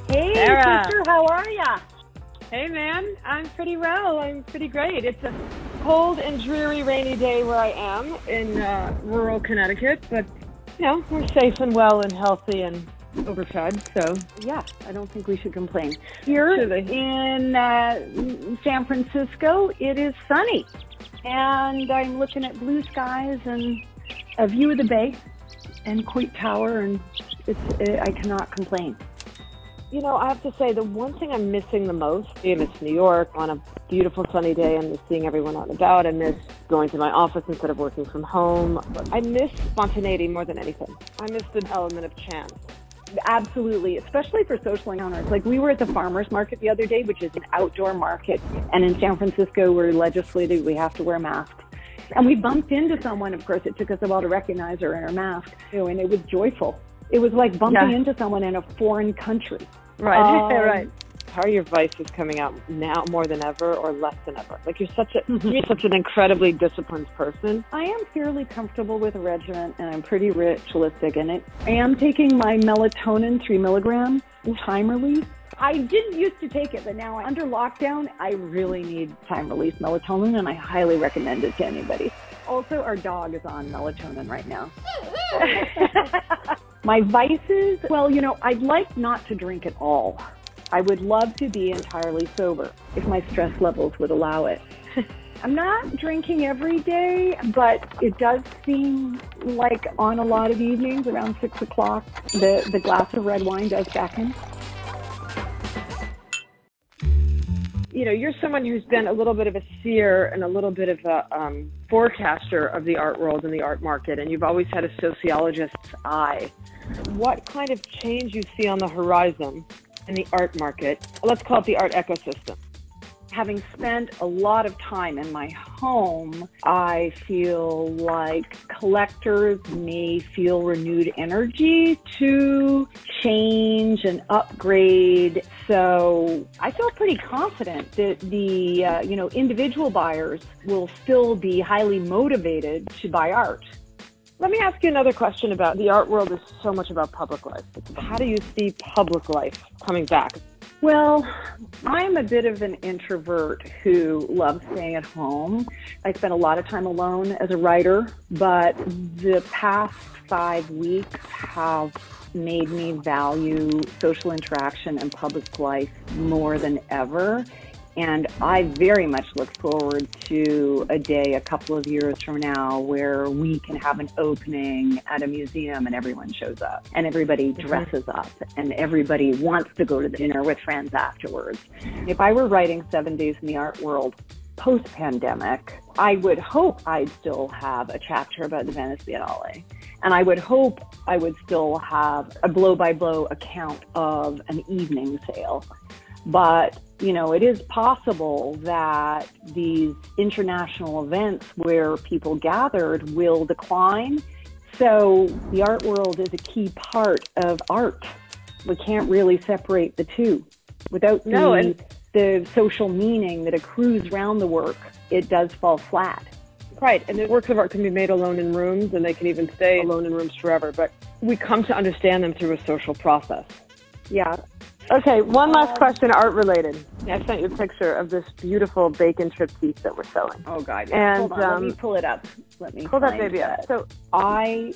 Hey, Sarah. sister, how are ya? Hey, man. I'm pretty well. I'm pretty great. It's a cold and dreary rainy day where I am in rural Connecticut, but, you know, we're safe and well and healthy and overfed, so Yeah, I don't think we should complain. Here in San Francisco, it is sunny, and I'm looking at blue skies and a view of the bay and Coit Tower, and I cannot complain. You know, I have to say, the one thing I'm missing the most, I miss New York on a beautiful sunny day. I miss seeing everyone out and about. I miss going to my office instead of working from home. I miss spontaneity more than anything. I miss the element of chance. Absolutely, especially for social encounters. Like, we were at the farmers market the other day, which is an outdoor market, and in San Francisco, we're legislated, we have to wear masks. And we bumped into someone. Of course, it took us a while to recognize her in her mask, and it was joyful. It was like bumping into someone in a foreign country. Right, right. How are your vices coming out now more than ever or less than ever? Like, you're such an incredibly disciplined person. I am fairly comfortable with a regimen, and I'm pretty ritualistic in it. I am taking my melatonin 3 milligrams time release. I didn't used to take it, but now under lockdown, I really need time release melatonin, and I highly recommend it to anybody. Also, our dog is on melatonin right now. My vices, well, you know, I'd like not to drink at all. I would love to be entirely sober if my stress levels would allow it. I'm not drinking every day, but it does seem like on a lot of evenings around 6 o'clock, the glass of red wine does beckon. You know, you're someone who's been a little bit of a seer and a little bit of a forecaster of the art world and the art market, and you've always had a sociologist's eye. What kind of change you see on the horizon in the art market? Let's call it the art ecosystem. Having spent a lot of time in my home, I feel like collectors may feel renewed energy to change and upgrade. So I feel pretty confident that the individual buyers will still be highly motivated to buy art. Let me ask you another question about the art world is so much about public life. How do you see public life coming back? Well, I'm a bit of an introvert who loves staying at home. I spend a lot of time alone as a writer, but the past 5 weeks have made me value social interaction and public life more than ever. And I very much look forward to a day a couple of years from now where we can have an opening at a museum and everyone shows up and everybody dresses up and everybody wants to go to dinner with friends afterwards. If I were writing 7 Days in the Art World post-pandemic, I would hope I'd still have a chapter about the Venice Biennale. And I would hope I would still have a blow-by-blow account of an evening sale. But, you know, it is possible that these international events where people gathered will decline. So the art world is a key part of art. We can't really separate the two. Without the social meaning that accrues around the work, it does fall flat. Right, and the works of art can be made alone in rooms, and they can even stay alone in rooms forever, but we come to understand them through a social process. Yeah. Okay, one last question, art-related. I sent you a picture of this beautiful bacon triptych that we're selling. Oh, God. Yeah. And, hold on, let me pull it up. Pull that baby up. So I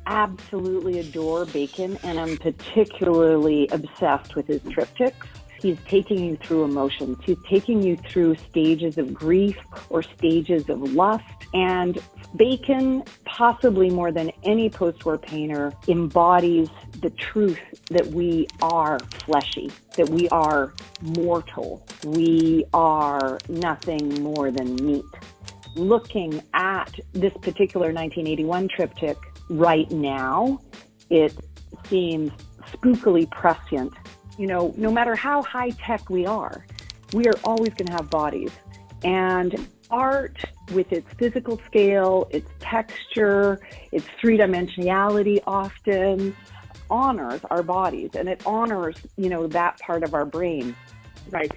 absolutely adore Bacon, and I'm particularly obsessed with his triptychs. He's taking you through emotions. He's taking you through stages of grief or stages of lust. And Bacon, possibly more than any post-war painter, embodies the truth that we are fleshy, that we are mortal. We are nothing more than meat. Looking at this particular 1981 triptych right now, it seems spookily prescient. You know, no matter how high-tech we are always going to have bodies. And art, with its physical scale, its texture, its three-dimensionality often, honors our bodies, and it honors, you know, that part of our brain. Right.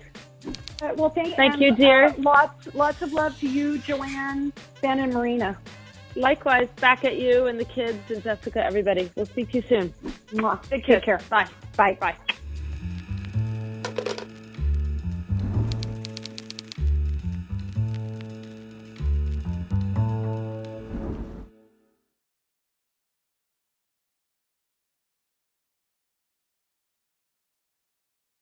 Well, thank you, dear. Lots of love to you, Joanne, Ben, and Marina. Likewise, back at you and the kids and Jessica, everybody. We'll speak to you soon. Mwah. Take care. Bye. Bye. Bye.